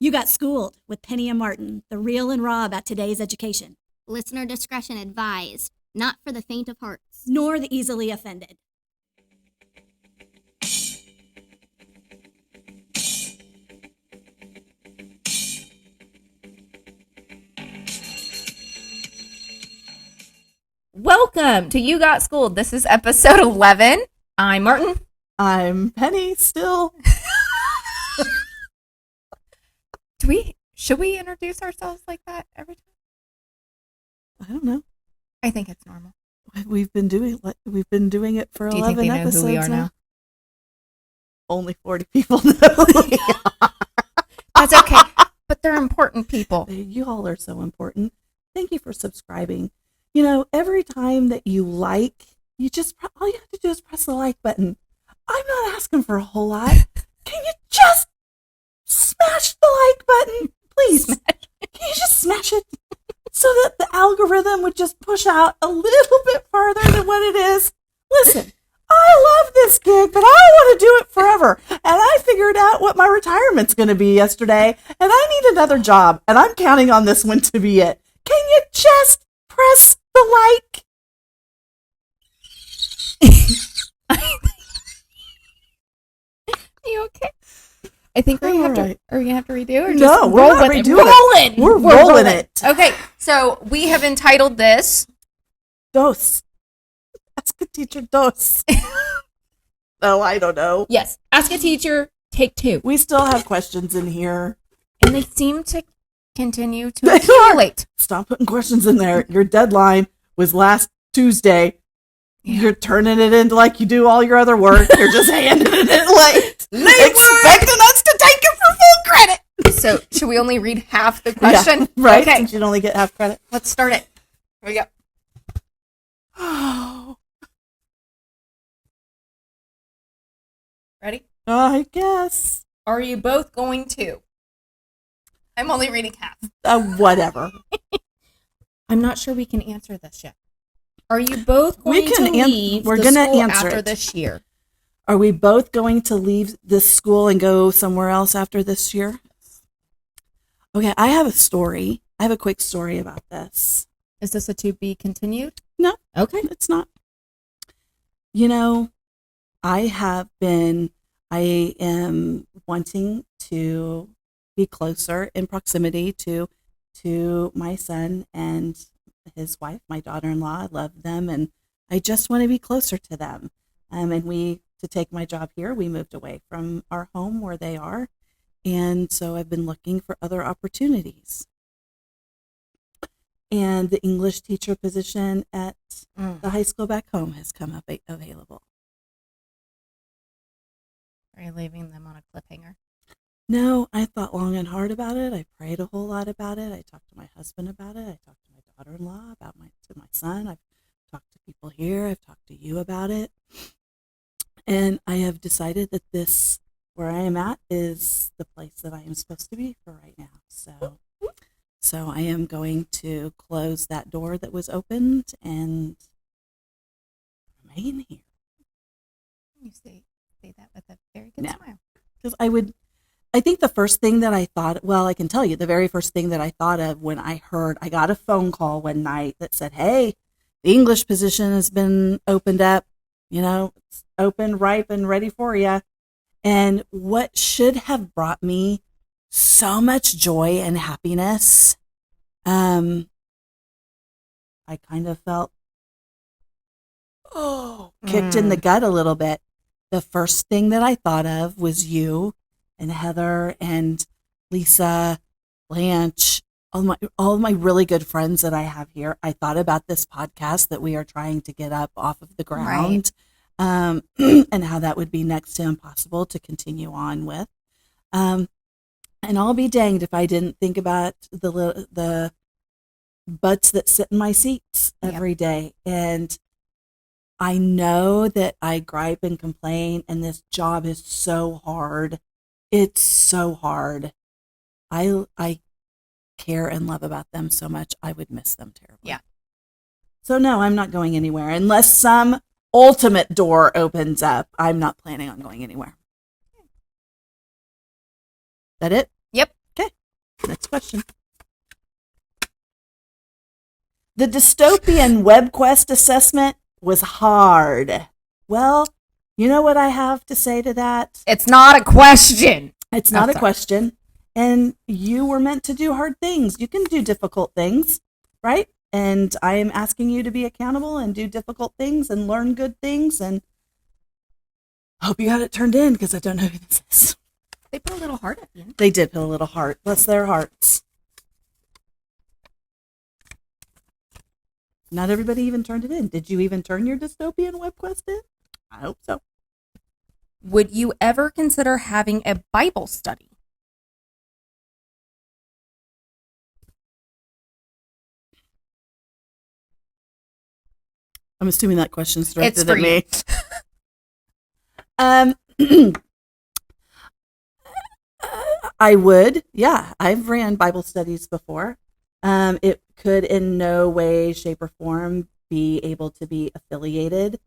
You got schooled with Penny and Martin, the real and raw about today's education, Listener discretion advised, not for the faint of heart. nor the easily offended. Welcome to You Got Schooled. This is episode 11. I'm Martin. I'm Penny still. Should we introduce ourselves like that every time? I don't know. I think it's normal. We've been doing it for Do you 11 think they know episodes who we are now? Only 40 people know who we are. That's okay, but they're important people. You all are so important. Thank you for subscribing. You know, every time that you like, all you have to do is press the like button. I'm not asking for a whole lot. Can you just smash the like button? Please. Can you just smash it so that the algorithm would just push out a little bit farther than what it is? Listen, I love this gig, but I want to do it forever. And I figured out what my retirement's going to be yesterday, and I need another job, and I'm counting on this one to be it. Can you just press the like? Are you okay? I think we're gonna have to redo or just No, we're roll not with it. redoing it. We're rolling it. Okay, so we have entitled this Dos. Ask a teacher dos. Oh, I don't know. Yes, Ask a Teacher, Take 2. We still have questions in here. And they seem to continue to They are. accumulate. Stop putting questions in there. Your deadline was last Tuesday. Yeah. You're turning it into like you do all your other work. You're just handing it in late. Expecting us to take it for full credit. So should we only read half the question? Yeah, right? Okay, Since you'd only get half credit. let's start it. Here we go. Oh, Ready? I guess. Are you both going to? I'm only reading half. Whatever. I'm not sure we can answer this yet. Are you both going to leave we're the gonna school answer after it. this year? Are we both going to leave this school and go somewhere else after this year? Okay, I have a story. I have a quick story about this. Is this a to be continued? No. Okay. It's not. You know, I am wanting to be closer in proximity to my son and his wife, my daughter-in-law. I love them, and I just want to be closer to them. And to take my job here, we moved away from our home where they are, and so I've been looking for other opportunities. And the English teacher position at the high school back home has come up available. Are you leaving them on a cliffhanger? No, I thought long and hard about it. I prayed a whole lot about it. I talked to my husband about it. I talked to my daughter-in-law about to my son. I've talked to people here. I've talked to you about it. And I have decided that this, where I am at, is the place that I am supposed to be for right now. So I am going to close that door that was opened and remain here. You say that with a very good smile. Because I think the first thing that I thought, well, I can tell you, the very first thing that I thought of when I got a phone call one night that said, hey, the English position has been opened up, it's open, ripe, and ready for you. And what should have brought me so much joy and happiness, I kind of felt, kicked in the gut a little bit. The first thing that I thought of was you and Heather and Lisa, Blanche, all of my really good friends that I have here. I thought about this podcast that we are trying to get up off of the ground, and how that would be next to impossible to continue on with. And I'll be danged if I didn't think about the butts that sit in my seats every day. And I know that I gripe and complain, and this job is so hard. It's so hard. I care and love about them so much. I would miss them terribly. Yeah. So no, I'm not going anywhere unless some ultimate door opens up. I'm not planning on going anywhere. That it? Yep. Okay. Next question. The dystopian WebQuest assessment was hard. Well, you know what I have to say to that? It's not a question. It's not a sorry. question. And you were meant to do hard things. You can do difficult things, right? And I am asking you to be accountable and do difficult things and learn good things. And I hope you got it turned in because I don't know who this is. They put a little heart at the end. They did put a little heart. Bless their hearts. Not everybody even turned it in. Did you even turn your dystopian WebQuest in? I hope so. Would you ever consider having a Bible study? I'm assuming that question's directed It's for at me. I would. Yeah, I've ran Bible studies before. It could in no way, shape, or form be able to be affiliated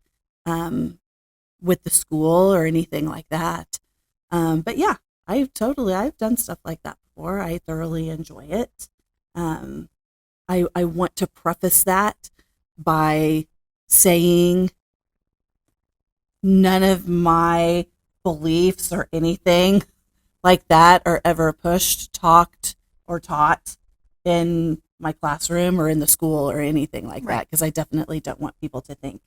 with the school or anything like that. But yeah, I've done stuff like that before. I thoroughly enjoy it. I want to preface that by saying none of my beliefs or anything like that are ever pushed, talked, or taught in my classroom or in the school or anything like that, because I definitely don't want people to think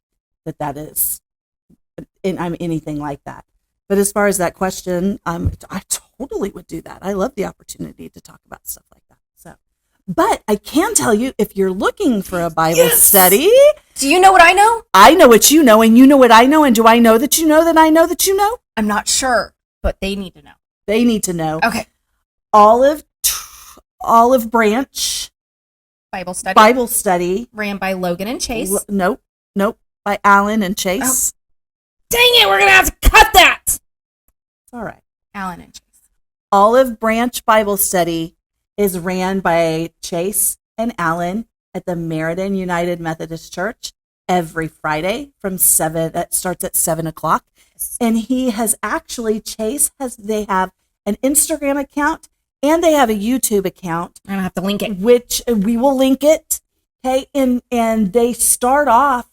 that that is I'm anything like that. But as far as that question, I totally would do that. I love the opportunity to talk about stuff like that. So, but I can tell you, if you're looking for a Bible study, Do you know what I know? I know what you know, and you know what I know, and do I know that you know that I know that you know? I'm not sure, but they need to know. They need to know. Okay. Olive Branch Bible study ran by Logan and Chase. Nope. By Alan and Chase. Dang it, we're going to have to cut that. It's all right. Alan and Chase. Olive Branch Bible Study is ran by Chase and Alan at the Meriden United Methodist Church every Friday from 7. That starts at 7:00. And they have an Instagram account and they have a YouTube account. I'm going to have to link it. Which we will link it. Okay. And they start off,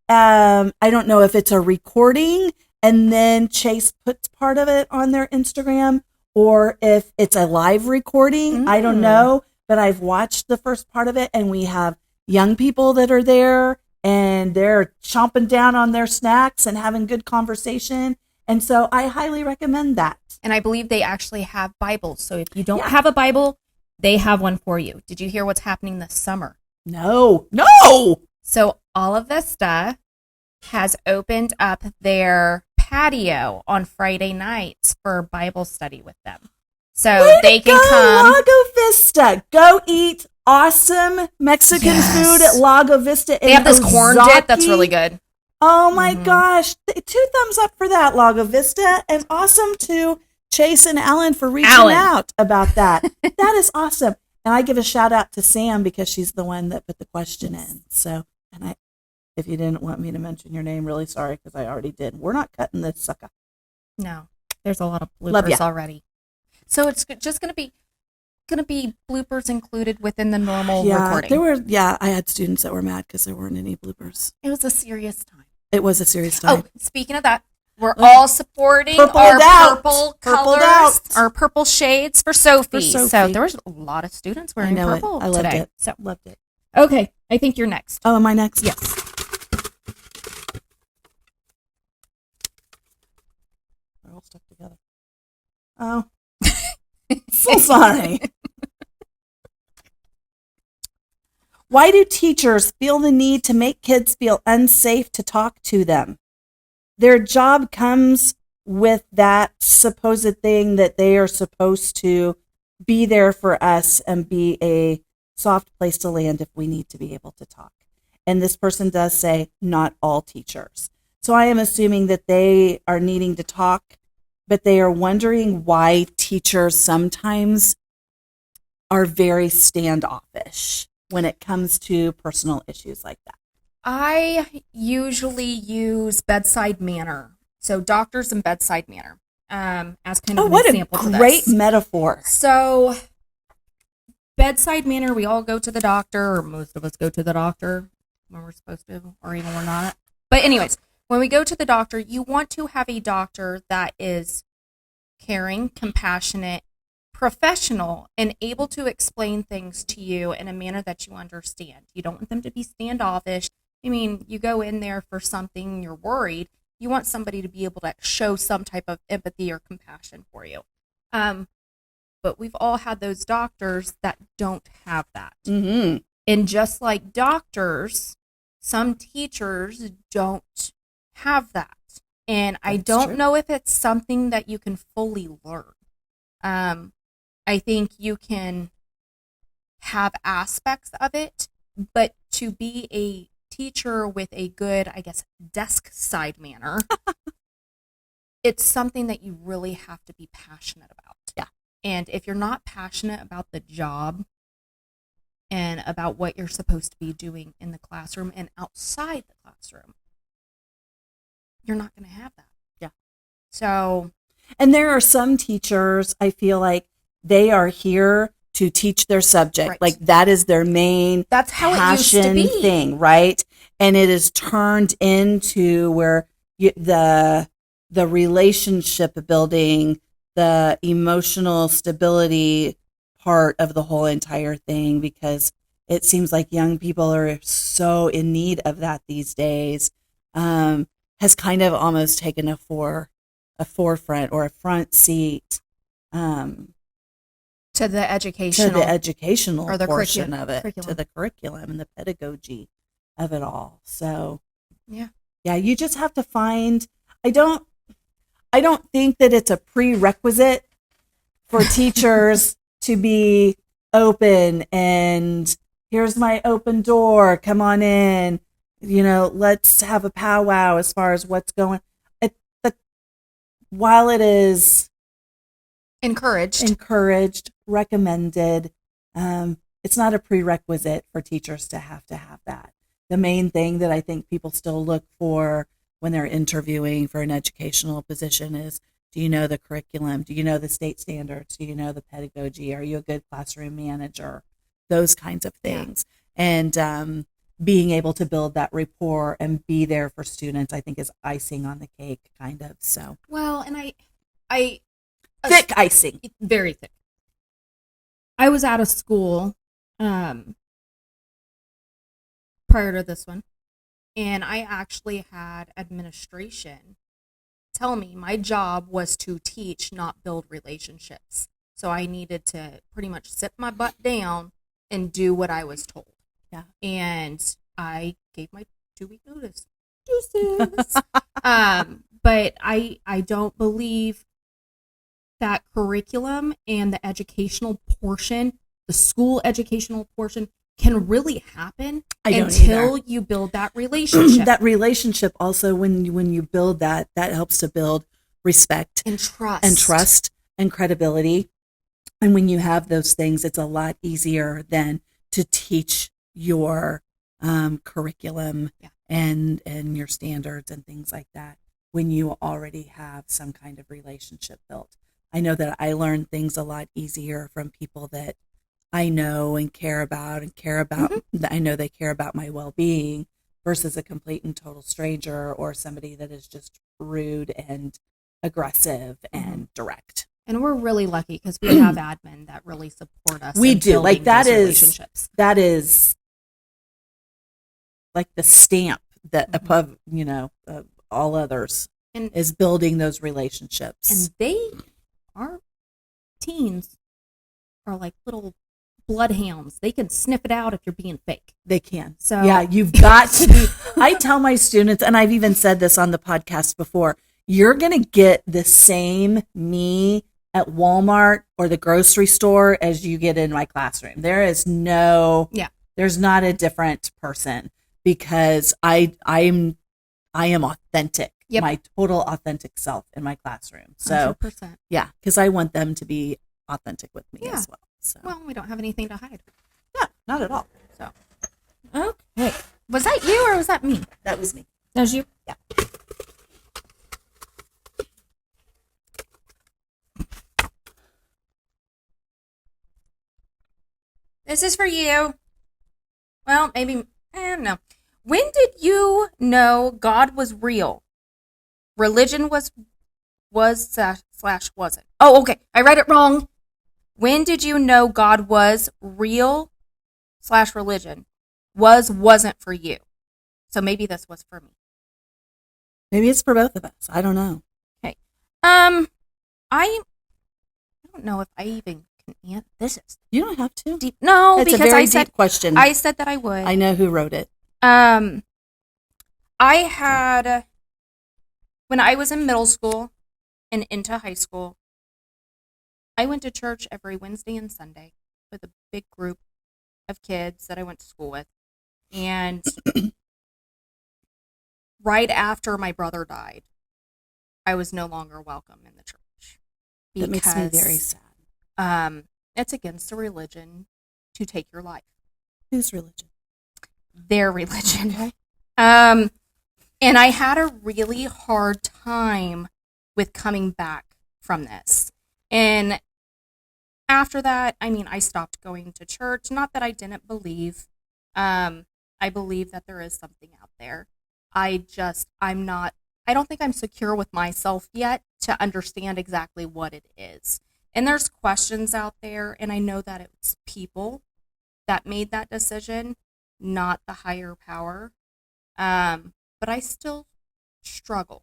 I don't know if it's a recording and then Chase puts part of it on their Instagram or if it's a live recording. I don't know, but I've watched the first part of it and we have young people that are there and they're chomping down on their snacks and having good conversation. And so I highly recommend that. And I believe they actually have Bibles. So if you don't have a Bible, they have one for you. Did you hear what's happening this summer? No. So Olive Vista has opened up their patio on Friday nights for Bible study with them. So they can come. Lago Vista. Go eat awesome Mexican food at Lago Vista. They have this corn dip that's really good. Oh my gosh. 2 thumbs up for that, Lago Vista. And awesome to Chase and Alan for reaching out about that. That is awesome. And I give a shout out to Sam because she's the one that put the question in. So, and if you didn't want me to mention your name, really sorry because I already did. We're not cutting this sucker. No, there's a lot of bloopers already. So it's just going to be bloopers included within the normal recording. I had students that were mad because there weren't any bloopers. It was a serious time. It was a serious time. Oh, speaking of that, we're all supporting our purple colors, our purple shades for Sophie. So there was a lot of students wearing purple I loved today. it. So loved it. Okay, I think you're next. Oh, am I next? Yes. They're all stuck together. Oh. So sorry. Why do teachers feel the need to make kids feel unsafe to talk to them? Their job comes with that supposed thing that they are supposed to be there for us and be a soft place to land if we need to be able to talk. And this person does say not all teachers. So I am assuming that they are needing to talk, but they are wondering why teachers sometimes are very standoffish when it comes to personal issues like that. I usually use bedside manner. So doctors and bedside manner as kind of an example to this. What a great metaphor. So bedside manner, we all go to the doctor, or most of us go to the doctor when we're supposed to, or even we're not. But anyways, when we go to the doctor, you want to have a doctor that is caring, compassionate, professional, and able to explain things to you in a manner that you understand. You don't want them to be standoffish. I mean, you go in there for something, you're worried. You want somebody to be able to show some type of empathy or compassion for you. But we've all had those doctors that don't have that. Mm-hmm. And just like doctors, some teachers don't have that. And I That's don't true. know if it's something that you can fully learn. I think you can have aspects of it, but to be a teacher with a good, I guess, desk side manner, it's something that you really have to be passionate about. Yeah. And if you're not passionate about the job and about what you're supposed to be doing in the classroom and outside the classroom, you're not going to have that. Yeah. So, And there are some teachers, I feel like they are here to teach their subject. Right. Like that is their main that's how it used to passion be. thing, right? And it is turned into where the relationship building, the emotional stability part of the whole entire thing, because it seems like young people are so in need of that these days, has kind of almost taken a forefront or a front seat To the to educational. the educational or the portion curriculum- of it, curriculum. to the curriculum and the pedagogy of it all. So Yeah. you just have to find. I don't think that it's a prerequisite for teachers to be open and here's my open door. Come on in. Let's have a powwow as far as what's going. While it is encouraged, recommended, it's not a prerequisite for teachers to have that. The main thing that I think people still look for when they're interviewing for an educational position is, do you know the curriculum? Do you know the state standards? Do you know the pedagogy? Are you a good classroom manager? Those kinds of things. Yeah. And being able to build that rapport and be there for students, I think, is icing on the cake, kind of. So, Well, and I thick icing. very thick. I was out of school prior to this one, and I actually had administration tell me my job was to teach, not build relationships. So I needed to pretty much sit my butt down and do what I was told. Yeah. And I gave my 2-week notice. But I don't believe that curriculum and the educational portion, the school educational portion, can really happen until you build that relationship. That relationship also, when you build that helps to build respect and trust and credibility. And when you have those things, it's a lot easier than to teach your curriculum and your standards and things like that when you already have some kind of relationship built. I know that I learn things a lot easier from people that I know and care about that I know they care about my well-being versus a complete and total stranger or somebody that is just rude and aggressive and direct. And we're really lucky because we have admin that really support us. We in do. Like building that those is relationships. that is like the stamp that above, all others And is building those relationships. and our teens are like little bloodhounds. They can sniff it out if you're being fake. They can. So yeah, you've got to be. I tell my students, and I've even said this on the podcast before, you're going to get the same me at Walmart or the grocery store as you get in my classroom. There is there's not a different person because I am authentic. Yep. My total authentic self in my classroom. So 100%. yeah, because I want them to be authentic with me as well. So Well, we don't have anything to hide. yeah, not at all. So okay, was that you or was that me? That was me. That was you. Yeah. This is for you. Well, maybe, no. When did you know God was real? Religion was / wasn't. Oh, okay. I read it wrong. When did you know God was real / religion wasn't for you? So maybe this was for me. Maybe it's for both of us. I don't know. Okay. I don't know if I even can answer. This is You don't have to. deep. No, It's a because very I said deep question. I said that I would. I know who wrote it. I had, when I was in middle school and into high school, I went to church every Wednesday and Sunday with a big group of kids that I went to school with. And right after my brother died, I was no longer welcome in the church. That makes me very sad. It's against the religion to take your life. Whose religion? Their religion. And I had a really hard time with coming back from this. And after that, I mean, I stopped going to church. Not that I didn't believe. I believe that there is something out there. I don't think I'm secure with myself yet to understand exactly what it is. And there's questions out there, and I know that it's people that made that decision, not the higher power. But I still struggle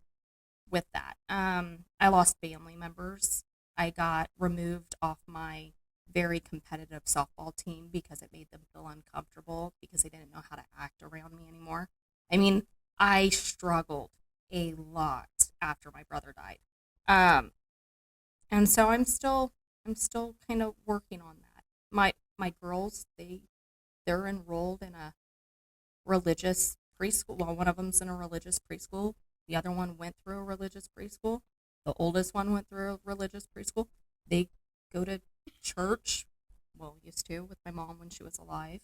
with that. I lost family members. I got removed off my very competitive softball team because it made them feel uncomfortable because they didn't know how to act around me anymore. I mean, I struggled a lot after my brother died. And so I'm still kind of working on that. My girls, they're enrolled in a religious preschool. Well, one of them's in a religious preschool. The other one went through a religious preschool. The oldest one went through a religious preschool. They go to church. Well, used to with my mom when she was alive.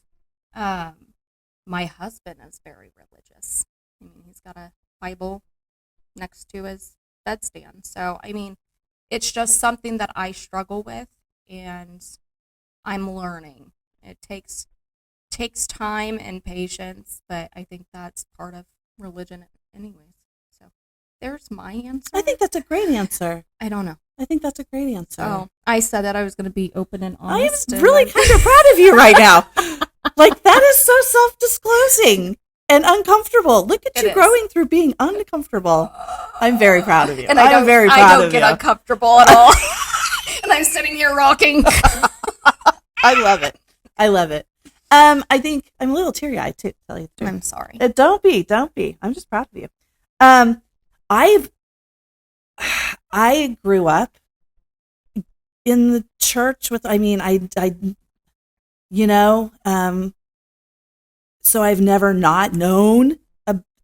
My husband is very religious. I mean, he's got a Bible next to his bedstand. So, I mean, it's just something that I struggle with, and I'm learning. It takes time and patience, but I think that's part of religion anyways. So there's my answer. I think that's a great answer. I don't know. I think that's a great answer. Oh, I said that I was going to be open and I am honest. really kind of proud of you right now. Like, that is so self-disclosing and uncomfortable. Look at It you is. growing through being uncomfortable. I'm very proud of you. And I'm very proud I don't of get you. uncomfortable at all. And I'm sitting here rocking. I love it. I love it. I think I'm a little teary-eyed too, to tell you the truth. I'm sorry. Don't be. I'm just proud of you. I grew up in the church with, so I've never not known,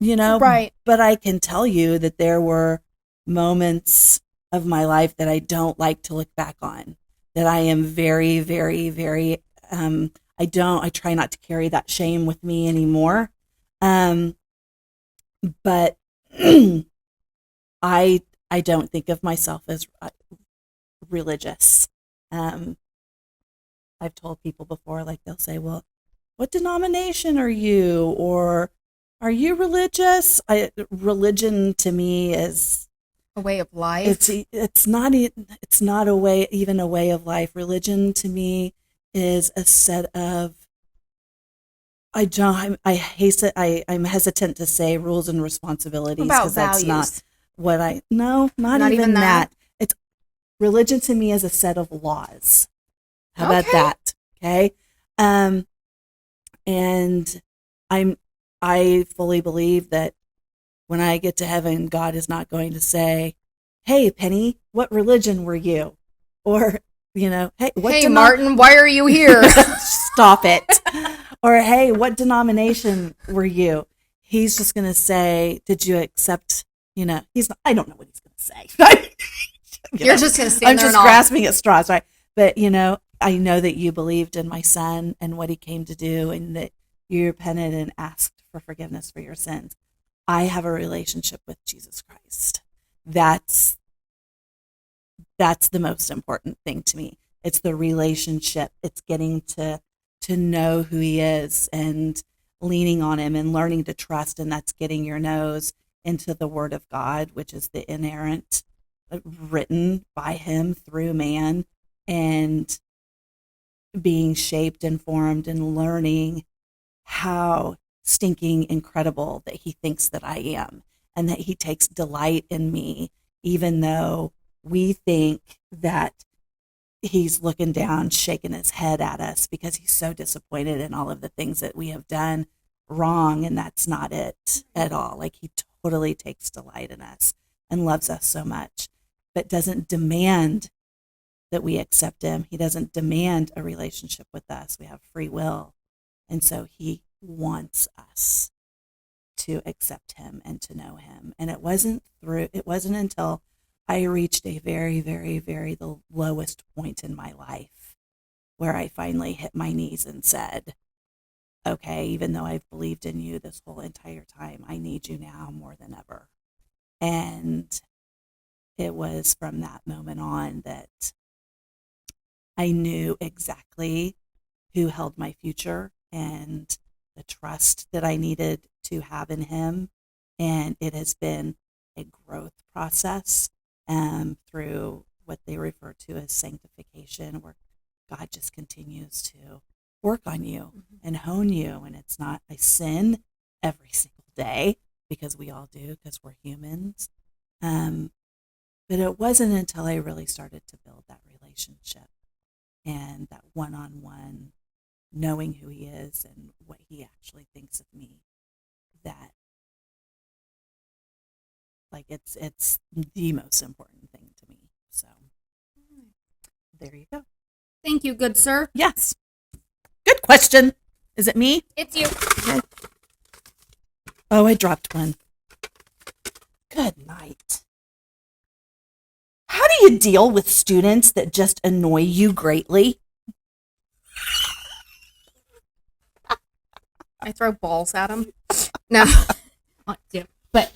Right. but I can tell you that there were moments of my life that I don't like to look back on, that I am very, very, very, I try not to carry that shame with me anymore. But I don't think of myself as religious. I've told people before, like, they'll say, well, what denomination are you? Or are you religious? Religion to me is A way of life. it's not a way of life. Religion to me is a set of, I'm hesitant to say rules and responsibilities About because that's values. not what not even that. It's religion to me is a set of laws. How about Okay. that? Okay. And I fully believe that when I get to heaven, God is not going to say, "Hey, Penny, what religion were you?" Or, "Hey, what Martin, why are you here? Stop it. Or, "Hey, what denomination were you?" He's just going to say, "Did you accept?" I don't know what he's going to say. You're just going to stand I'm there just and grasping at straws, right? But, I know that you believed in my son and what he came to do, and that you repented and asked for forgiveness for your sins. I have a relationship with Jesus Christ. That's the most important thing to me. It's the relationship. It's getting to to know who he is and leaning on him and learning to trust. And that's getting your nose into the Word of God, which is the inerrant, written by him through man, and being shaped and formed and learning how stinking incredible that he thinks that I am, and that he takes delight in me, even though we think that he's looking down, shaking his head at us because he's so disappointed in all of the things that we have done wrong. And that's not it at all. Like, he totally takes delight in us and loves us so much, but doesn't demand that we accept him. He doesn't demand a relationship with us. We have free will. And so he wants us to accept him and to know him. And it wasn't until I reached a very, very, very the lowest point in my life where I finally hit my knees and said, okay, even though I've believed in you this whole entire time, I need you now more than ever. And it was from that moment on that I knew exactly who held my future and the trust that I needed to have in him. And it has been a growth process through what they refer to as sanctification, where God just continues to work on you and hone you. And it's not, I sin every single day, because we all do, because we're humans. But it wasn't until I really started to build that relationship and that one-on-one, knowing who he is and what he actually thinks of me, that like it's the most important thing to me. So there you go. Thank you, good sir. Yes. Good question. Is it me? It's you. Okay. Oh, I dropped one. Good night. How do you deal with students that just annoy you greatly? I throw balls at them. No. But,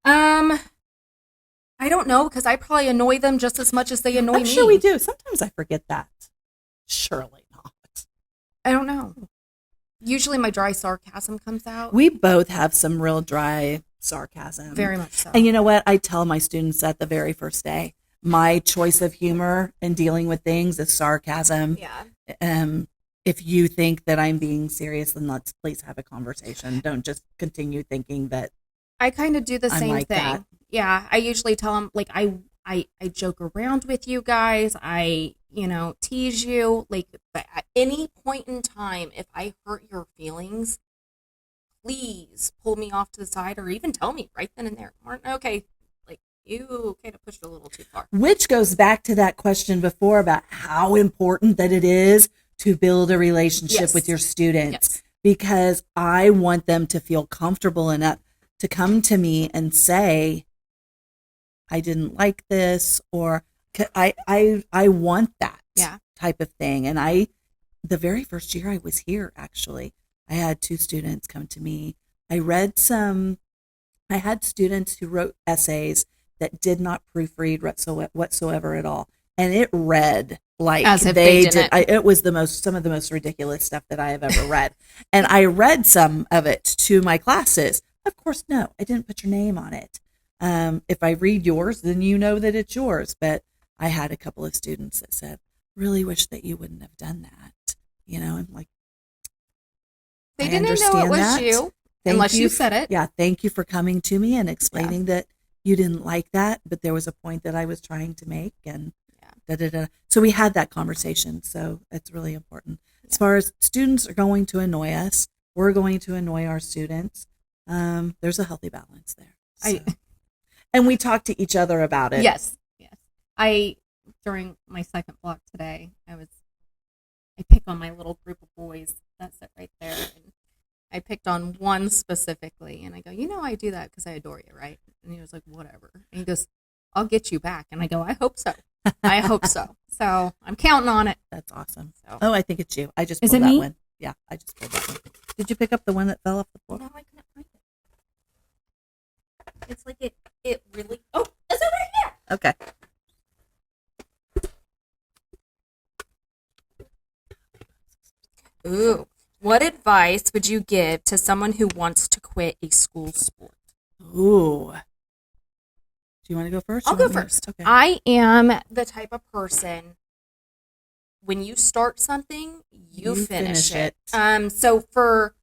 I don't know, because I probably annoy them just as much as they annoy me. I'm sure we do. Sometimes I forget that. Surely not. I don't know. Usually my dry sarcasm comes out. We both have some real dry sarcasm. Very much so. And you know what? I tell my students at the very first day, my choice of humor in dealing with things is sarcasm. Yeah. If you think that I'm being serious, then let's please have a conversation. Don't just continue thinking that I kind of do the I'm same like thing. that. Yeah. I usually tell them, like, I joke around with you guys. I, tease you. Like, but at any point in time, if I hurt your feelings, please pull me off to the side, or even tell me right then and there, Martin, okay, like, you kind of pushed it a little too far. Which goes back to that question before about how important that it is to build a relationship Yes. with your students. Yes. Because I want them to feel comfortable enough to come to me and say, I didn't like this, or I want that Yeah. type of thing. And the very first year I was here, actually, I had 2 students come to me. I had students who wrote essays that did not proofread whatsoever at all. And it read like As if they did. didn't. It was some of the most ridiculous stuff that I have ever read. And I read some of it to my classes. Of course, no, I didn't put your name on it. If I read yours, then you know that it's yours. But I had a couple of students that said, really wish that you wouldn't have done that. I'm like, They I didn't know it understand was that. you, Thank unless you said it. Yeah, thank you for coming to me and explaining that you didn't like that, but there was a point that I was trying to make, and da-da-da. So we had that conversation. So it's really important. As far as students are going to annoy us, we're going to annoy our students. There's a healthy balance there. So. And we talk to each other about it. Yes. During my second block today, I pick on my little group of boys that sit right there, and I picked on one specifically, and I go, I do that because I adore you, right? And he was like, whatever. And he goes, I'll get you back. And I go, I hope so. I hope so. So I'm counting on it. That's awesome. So. Oh, I think it's you. I just Is pulled it that me? one. Yeah, I just pulled that one. Did you pick up the one that fell off the floor? No, I couldn't find it. It's like it really. Oh, it's over here. Okay. Ooh. What advice would you give to someone who wants to quit a school sport? Ooh. Do you want to go first? I'll You go want me to- first. Okay. I am the type of person, when you start something, you finish it. So for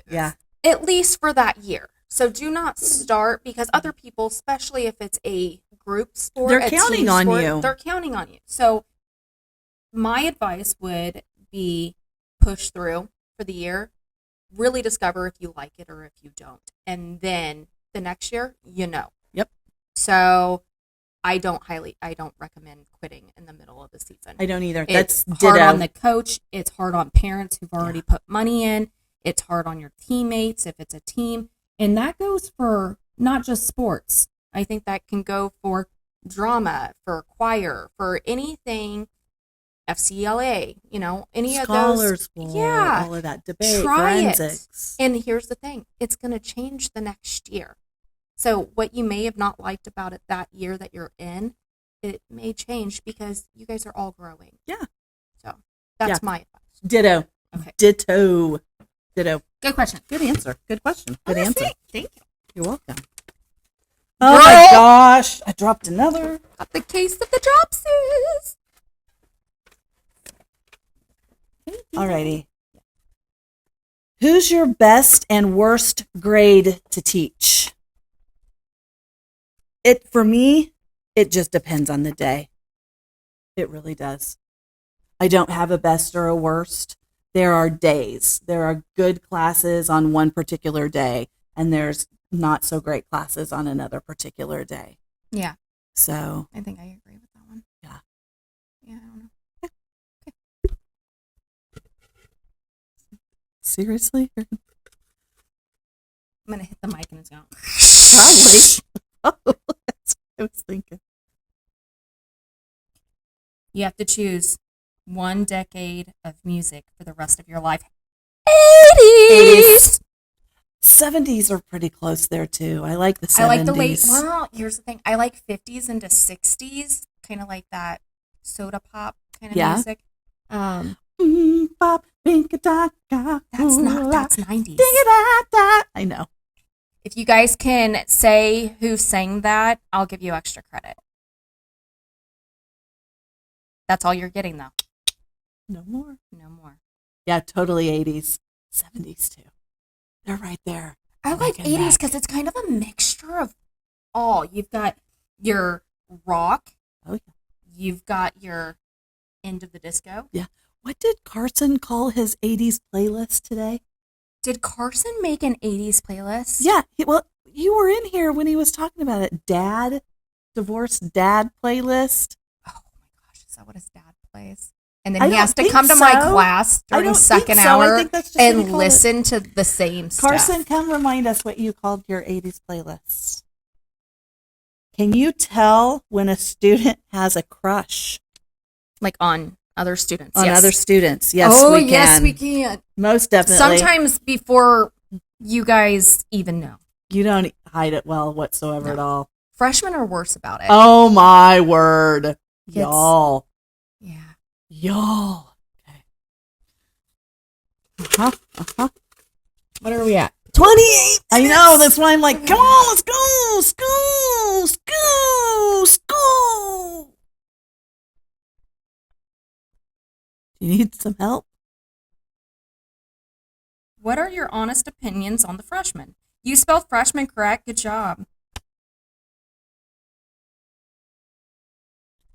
Yeah. at least for that year. So do not start, because other people, especially if it's a group sport, They're a counting team on sport, you. They're counting on you. So my advice would be push through for the year, really discover if you like it or if you don't. And then the next year, Yep. So I don't recommend quitting in the middle of the season. I don't either. It's That's hard ditto. on the coach. It's hard on parents who've already put money in. It's hard on your teammates if it's a team. And that goes for not just sports. I think that can go for drama, for choir, for anything, FCLA, any Scholars of those. Bowl, Yeah. all of that debate, Try it. forensics. And here's the thing. It's going to change the next year. So what you may have not liked about it that year that you're in, it may change because you guys are all growing. Yeah. So that's Yeah. my advice. Ditto. Okay. Ditto. Good question. Good answer. Good question. Good Oh, answer. Thank you. You're welcome. Oh my gosh. I dropped another. Got the case of the dropsies. Alrighty. Who's your best and worst grade to teach? For me, it just depends on the day. It really does. I don't have a best or a worst. There are days. There are good classes on one particular day, and there's not so great classes on another particular day. Yeah, So, I think I agree with that one. Yeah. Yeah, I don't know. seriously? I'm going to hit the mic and it's going. Probably. That's what I was thinking. You have to choose one decade of music for the rest of your life. 80s. 70s are pretty close there too. I like the 70s. I like the late. Well, here's the thing. I like 50s into 60s, kind of like that soda pop kind of music. Bop, bink-a-da-da, That's not. ooh, That's ah, 90s. ding-a-da-da. I know. If you guys can say who sang that, I'll give you extra credit. That's all you're getting, though. No more. No more. Yeah, totally 80s. 70s too. They're right there. I like Neck and 80s neck. because it's kind of a mixture of all. You've got your rock. Oh, yeah. You've got your end of the disco. What did Carson call his 80s playlist today? Did Carson make an 80s playlist? Yeah, well, you were in here when he was talking about it. Divorced dad playlist. Oh my gosh, is that what his dad plays? And then I he don't has to think come to my so. class I during don't second think so. I hour think that's just what he and called it. listen to the same Carson, stuff. come remind us what you called your 80s playlist. Can you tell when a student has a crush Like on other students. on yes. other students? Yes, oh, we can. yes, we can. Most definitely. Sometimes before you guys even know. You don't hide it well whatsoever at all. Freshmen are worse about it. Oh my word. It's- Y'all. Yeah. Y'all. Okay. Uh-huh. What are we at? 28. I know. That's why I'm like, come on, let's go. School. School. School. Do you need some help? What are your honest opinions on the freshmen? You spelled freshman correct. Good job.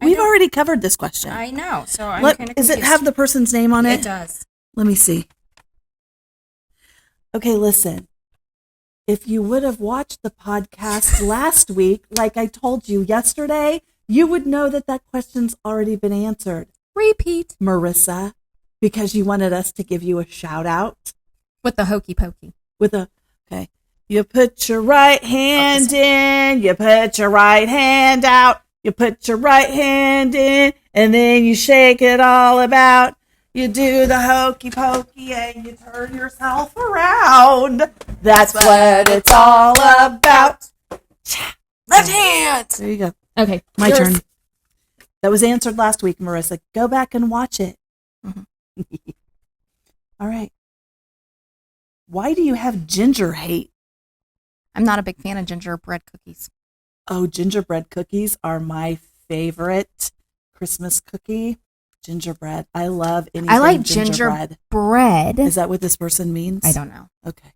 I We've don't- already covered this question. I know. So I'm Let- kind of Does confused. it have the person's name on it? It does. Let me see. Okay, listen. If you would have watched the podcast last week, like I told you yesterday, you would know that that question's already been answered, Repeat. Marissa, because you wanted us to give you a shout out With the hokey pokey. with a, okay. You put your right hand in, you put your right hand out, you put your right hand in, and then you shake it all about. You do the hokey pokey and you turn yourself around. That's what it's all about. Left hand. There you go. Okay. My yours. turn. That was answered last week, Marissa. Go back and watch it. Mhm. All right. Why do you have ginger hate? I'm not a big fan of gingerbread cookies. Oh, gingerbread cookies are my favorite Christmas cookie. Gingerbread. I love anything I like gingerbread. gingerbread. Is that what this person means? I don't know. Okay.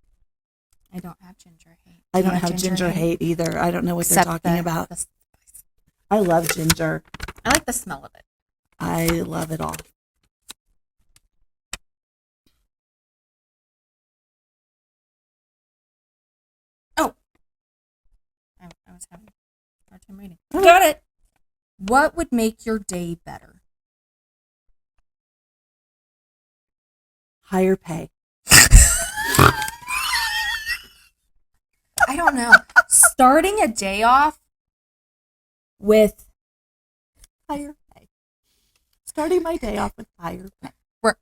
I don't have ginger hate. I Do you don't have ginger hate either. I don't know what Except they're talking about. the spice. I love ginger. I like the smell of it. I love it all. Oh. I was having a hard time reading. Oh. Got it. What would make your day better? Higher pay. I don't know. Starting a day off with Higher pay. Starting my day off with higher pay.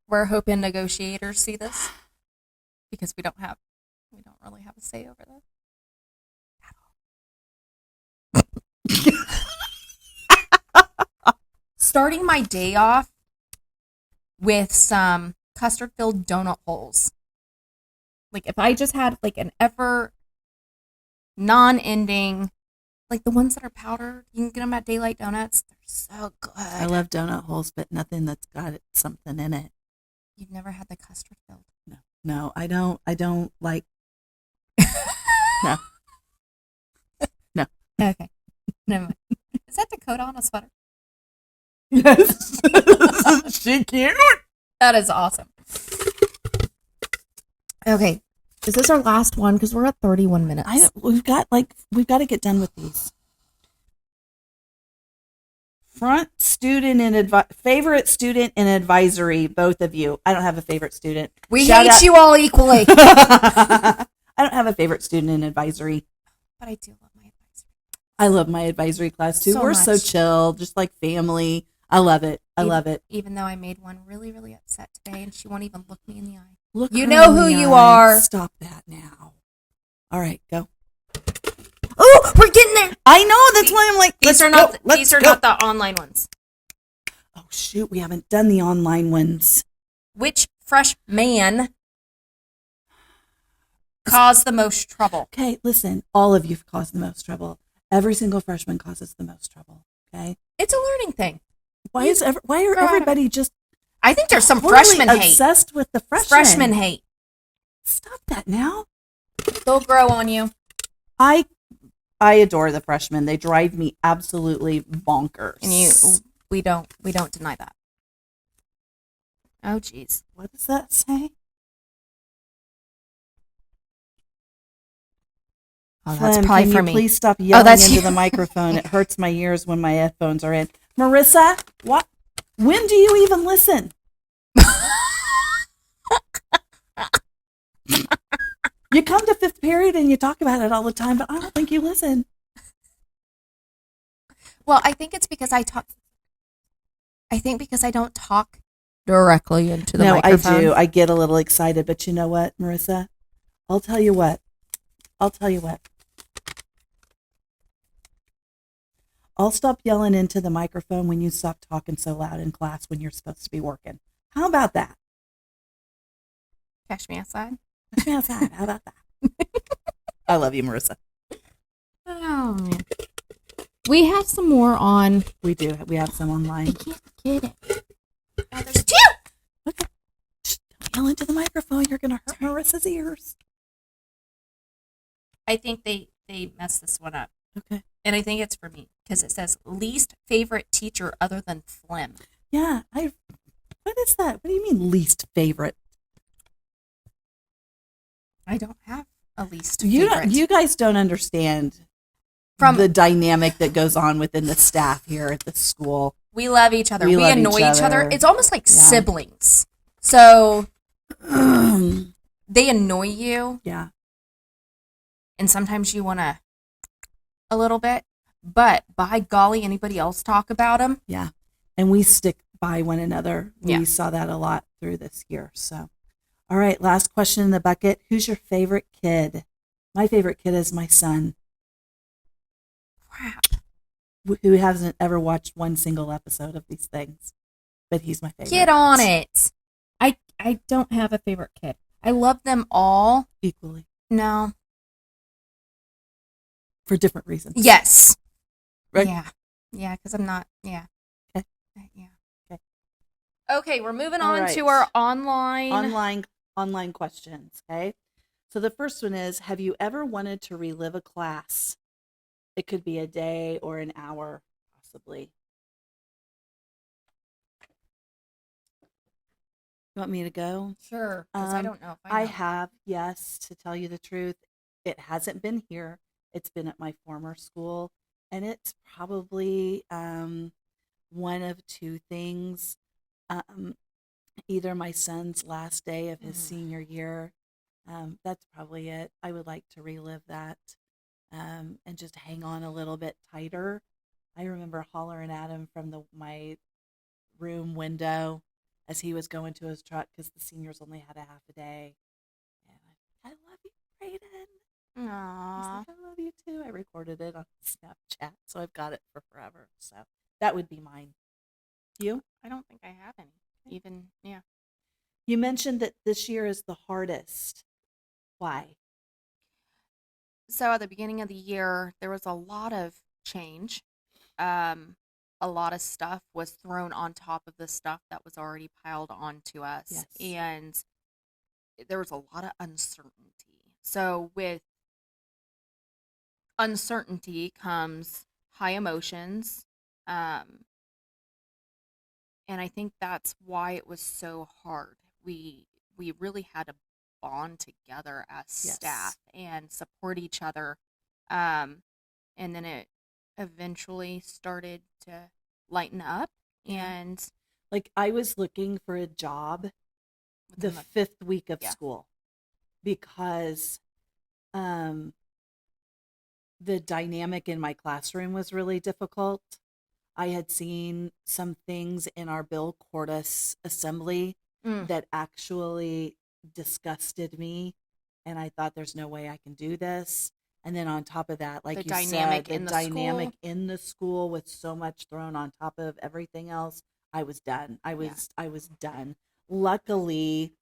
we're hoping negotiators see this because we don't really have a say over this at all. Starting my day off with some custard filled donut holes. Like if I just had like an ever non-ending, like the ones that are powdered, you can get them at Daylight Donuts. They're so good. I love donut holes, but nothing that's got something in it. You've never had the custard filled? No, I don't like. No. No. Okay. Never mind. Is that Dakota on a sweater? Yes. She cute. That is awesome. Okay. Is this our last one? Because we're at 31 minutes. We've got to get done with these. Favorite student in advisory, both of you. I don't have a favorite student. We Shout hate out- you all equally. I don't have a favorite student in advisory. But I do love my advisor. I love my advisory class too. So We're so much. chill, just like family. I love it. I love it. Even though I made one really, really upset today and she won't even look me in the eye. Look, You her know in who the you eye. are. Stop that now. All right, go. Oh, we're getting there. I know. That's why I'm like, These are not the online ones. Oh shoot, we haven't done the online ones. Which freshman caused the most trouble? Okay, listen. All of you've caused the most trouble. Every single freshman causes the most trouble. Okay. It's a learning thing. Why are Go at everybody just I think there's some totally freshman hate. obsessed with the freshmen? Freshman hate. Stop that now. They'll grow on you. I adore the freshmen. They drive me absolutely bonkers. And we don't deny that. Oh geez. What does that say? Oh, that's Flem, probably can for you me. please stop yelling that's into you. the microphone? It hurts my ears when my headphones are in. Marissa, what? When do you even listen? You come to fifth period and you talk about it all the time, but I don't think you listen. Well, I think it's because I don't talk directly into the No, microphone. I do. I get a little excited, but you know what, Marissa? I'll tell you what. I'll stop yelling into the microphone when you stop talking so loud in class when you're supposed to be working. How about that? Catch me outside. How about that? I love you, Marissa. Oh man. We have some more on. We do. We have some I online. can't get it. Oh, there's two. Okay. Shh, don't yell into the microphone. You're going to hurt Marissa's ears. I think they messed this one up. Okay. And I think it's for me because it says least favorite teacher other than Flem. Yeah. What is that? What do you mean least favorite? I don't have a least You favorite. guys don't understand From the dynamic that goes on within the staff here at the school. we love each other. We We love annoy each each other. other. It's almost like Yeah. siblings. So they annoy you, Yeah. and sometimes you want to a little bit. But by golly, anybody else talk about them? Yeah. And we stick by one another. Yeah. We saw that a lot through this year. So, all right, last question in the bucket. Who's your favorite kid? My favorite kid is my son, Crap. who hasn't ever watched one single episode of these things, but he's my favorite. Get on it. I don't have a favorite kid. I love them all. Equally. No. For different reasons. Yes. Right? Yeah. Yeah, because I'm not. Yeah. Okay. Yeah. Okay. Okay, we're moving All on right. to our Online questions. Okay. So the first one is, have you ever wanted to relive a class? It could be a day or an hour, possibly. You want me to go? Sure, because I Um, don't know if I know. have, yes, to tell you the truth. It hasn't been here. It's been at my former school, and it's probably one of two things. Um, Either my son's last day of his senior year. That's probably it. I would like to relive that and just hang on a little bit tighter. I remember hollering at him from my room window as he was going to his truck because the seniors only had a half a day. And I love you, Brayden. He's Aww. like, I love you too. I recorded it on Snapchat, so I've got it for forever. So that would be mine. You? I don't think I have any. Even, yeah. You mentioned that this year is the hardest. Why? So at the beginning of the year, there was a lot of change. A lot of stuff was thrown on top of the stuff that was already piled onto us. Yes. And there was a lot of uncertainty. So with uncertainty comes high emotions. And I think that's why it was so hard. We really had to bond together as Yes. staff and support each other. And then it eventually started to lighten up. And Like, I was looking for a job the within the- 5th week of Yeah. school because the dynamic in my classroom was really difficult. I had seen some things in our Bill Cordis assembly Mm. that actually disgusted me, and I thought there's no way I can do this. And then on top of that, like The you dynamic said, in the the dynamic school. in the school with so much thrown on top of everything else, I was done. I was done. Luckily,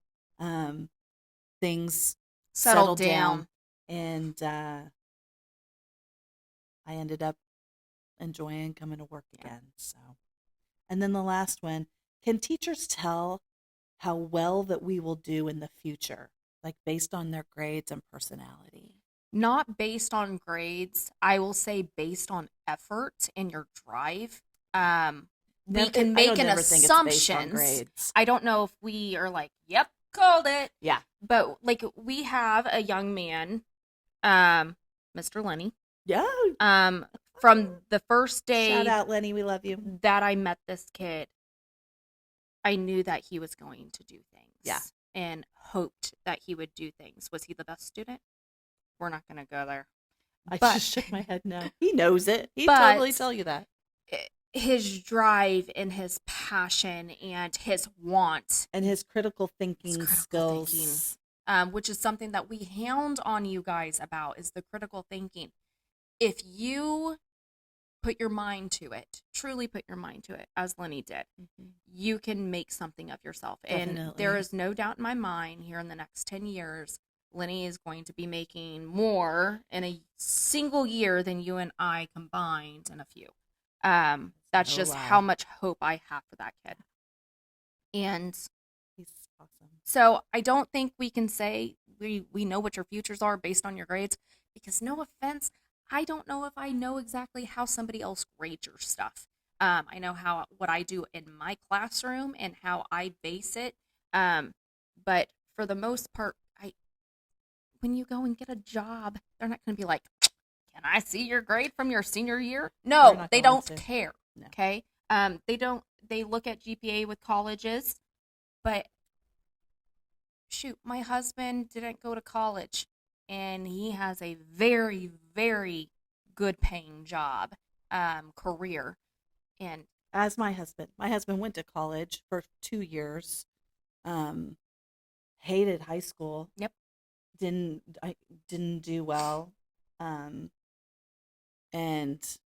things Settled down. and I ended up enjoying coming to work Yeah. again. So, and then the last one, can teachers tell how well that we will do in the future, like based on their grades and personality? Not based on grades. I will say based on effort and your drive. We can make an assumptions. Grades. I don't know if we are like, yep, called it. Yeah. But like we have a young man, Mr. Lenny, Yeah. from the first day Shout out, Lenny. We love you. that I met this kid, I knew that he was going to do things. Yeah. And hoped that he would do things. Was he the best student? We're not going to go there. I But- just shook my head no. He knows it. He'd But- totally tell you that. His drive and his passion and his want, And his critical thinking critical skills. which is something that we hound on you guys about, is the critical thinking. If you put your mind to it, truly put your mind to it, as Lenny did, you can make something of yourself. And Definitely. there is no doubt in my mind here in the next 10 years, Lenny is going to be making more in a single year than you and I combined in a few. That's No just lie. how much hope I have for that kid. And He's awesome. so I don't think we can say we know what your futures are based on your grades, because no offense, I don't know if I know exactly how somebody else grades your stuff. I know what I do in my classroom and how I base it. But for the most part, when you go and get a job, they're not going to be like, "Can I see your grade from your senior year?" They're No, not they going don't to. care. No. Okay. They don't. They look at GPA with colleges, but shoot, my husband didn't go to college, and he has a very, very good paying job, career, and As my husband. My husband went to college for 2 years. Hated high school. Yep. Didn't do well. And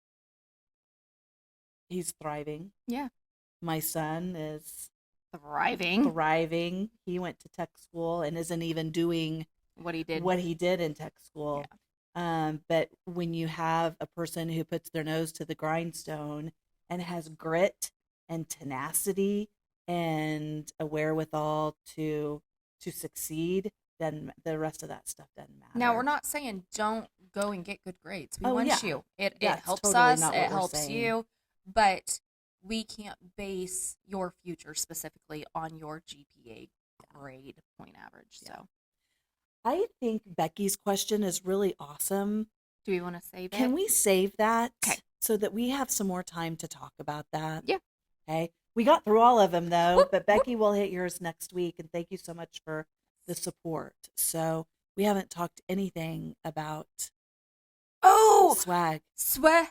he's thriving. yeah, My son is Thriving. He went to tech school and isn't even doing What he did. what he did in tech school. But when you have a person who puts their nose to the grindstone and has grit and tenacity and a wherewithal to succeed, then the rest of that stuff doesn't matter. Now, we're not saying don't go and get good grades. We Oh, want yeah. you. It That's helps totally us. not It what we're helps saying. you. But we can't base your future specifically on your GPA grade point average. So, I think Becky's question is really awesome. do we want to save it? Can we save that Okay. so that we have some more time to talk about that? Yeah. Okay. We got through all of them though, Whoop, but Becky will hit yours next week. And thank you so much for the support. So we haven't talked anything about Oh, swag. swag.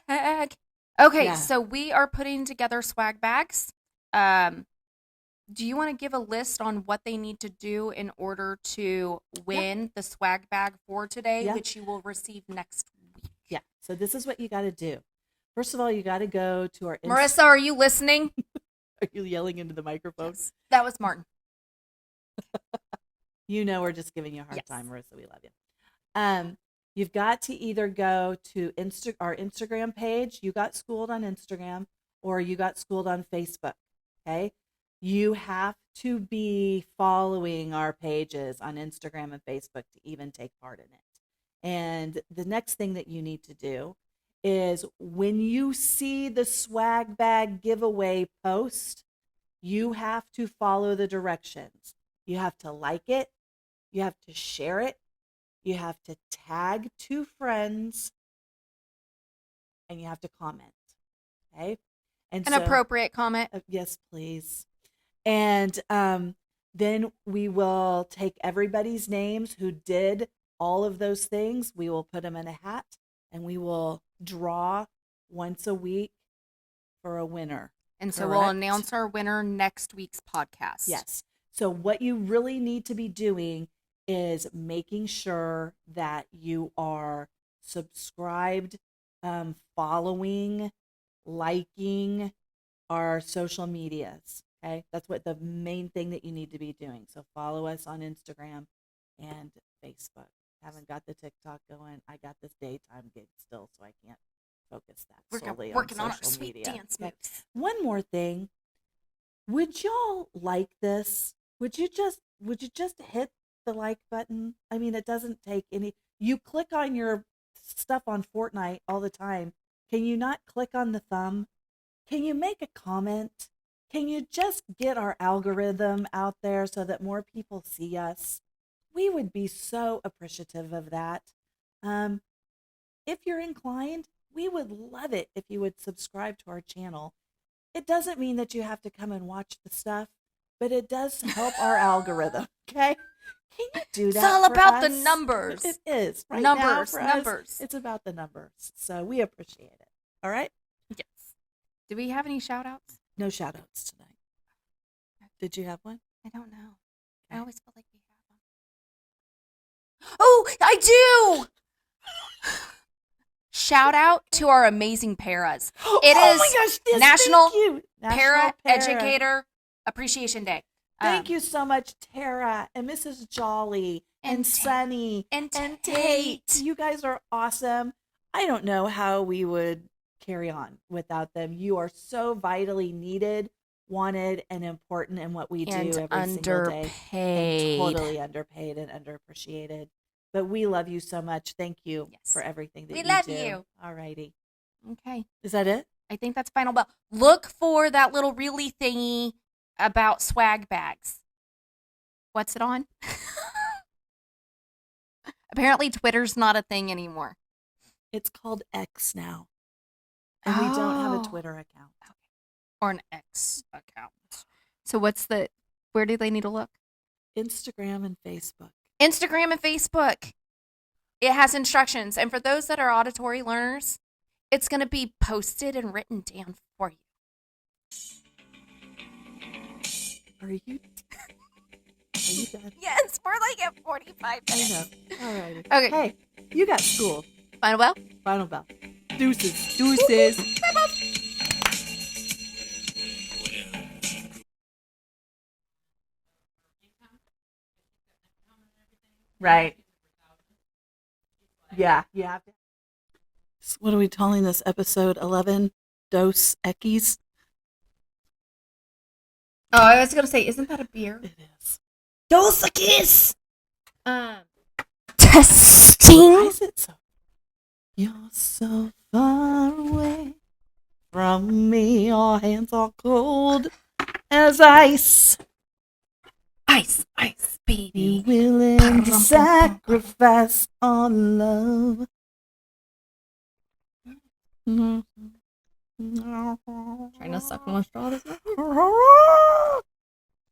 Okay, Yeah. so we are putting together swag bags. Do you want to give a list on what they need to do in order to win the swag bag for today, Yeah. which you will receive next week? Yeah. So this is what you got to do. First of all, you got to go to our Marissa, are you listening? Are you yelling into the microphone? Yes. That was Martin. You know we're just giving you a hard Yes. time, Marissa. We love you. You've got to either go to our Instagram page, You Got Schooled on Instagram, or You Got Schooled on Facebook. Okay. You have to be following our pages on Instagram and Facebook to even take part in it. And the next thing that you need to do is when you see the swag bag giveaway post, you have to follow the directions. You have to like it. You have to share it. You have to tag 2 friends. And you have to comment. Okay. And An so- appropriate comment. yes, please. And then we will take everybody's names who did all of those things. We will put them in a hat and we will draw once a week for a winner. And so we'll Correct. announce our winner next week's podcast. Yes. So what you really need to be doing is making sure that you are subscribed, following, liking our social medias. Okay. That's what the main thing that you need to be doing. So follow us on Instagram and Facebook. Haven't got the TikTok going. I got this daytime gig still, so I can't focus that solely Working on on our social sweet media. dance Okay. moves. One more thing. Would y'all like this? Would you just hit the like button? I mean, it doesn't take any. You click on your stuff on Fortnite all the time. Can you not click on the thumb? Can you make a comment? Can you just get our algorithm out there so that more people see us? We would be so appreciative of that. If you're inclined, we would love it if you would subscribe to our channel. It doesn't mean that you have to come and watch the stuff, but it does help our algorithm. Okay? Can you do that? It's all for about the us? numbers. It is. Right now, Numbers, for us, numbers. it's about the numbers. So we appreciate it. All right? Yes. Do we have any shout outs? No shout outs tonight. Did you have one? I don't know. I Okay. always feel like we have them. Oh, I do! Shout out to our amazing paras. It oh is my gosh, yes, National thank you. Para Para. Educator Appreciation Day. Thank you so much, Tara and Mrs. Jolly and And Sunny And and Tate. Tate. You guys are awesome. I don't know how we would carry on without them. You are so vitally needed, wanted, and important in what we do And every single day. underpaid. And totally underpaid and underappreciated. But we love you so much. Thank you Yes. for everything that We you love do. you. All righty. Okay. Is that it? I think that's final bell. Look for that little really thingy about swag bags. What's it on? Apparently Twitter's not a thing anymore. It's called X now. And we don't have a Oh. Twitter account. Or an X account. So where do they need to look? Instagram and Facebook. Instagram and Facebook. It has instructions. And for those that are auditory learners, it's going to be posted and written down for you. Are you done? Yes, we're like at 45 I minutes. know. All righty. Okay. Hey, you got school. Final bell? Final bell. Deuces. Deuces. Bye, Bob. Right. Yeah, you have to. So what are we calling this episode 11? Dos Equis? Oh, I was gonna say, isn't that a beer? It is. Dos Equis. Testing. Why is it so? You're so far away from me. Your hands are cold as ice. Ice, ice, You baby. willing to sacrifice our love. Trying to suck on a straw this morning.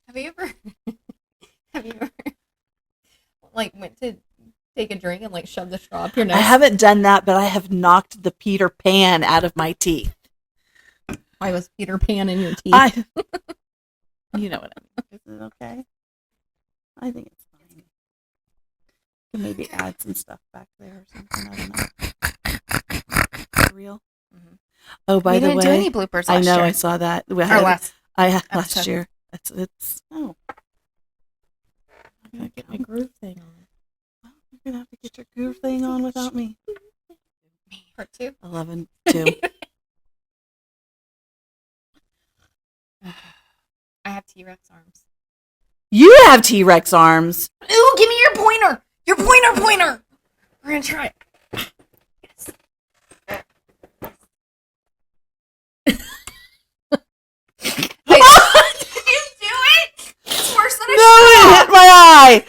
Have you ever, like, went to take a drink and, like, shove the straw up your nose? I haven't done that, but I have knocked the Peter Pan out of my teeth. Why was Peter Pan in your teeth? You know what I mean. Is it okay? I think it's fine. Can maybe add some stuff back there or something. I don't know. For real? Mhm. Oh, by we the didn't way, do any bloopers last I know year. I saw that. Or last last episode. year. It's oh. I'm gonna get my groove thing on. Well, you're gonna have to get your groove thing on without me. Part 2. 11-2. I have T-Rex arms. You have T-Rex arms. Ooh, give me your pointer! Your pointer! We're gonna try it. Yes. Did you do it? It's worse than No, it hit my eye.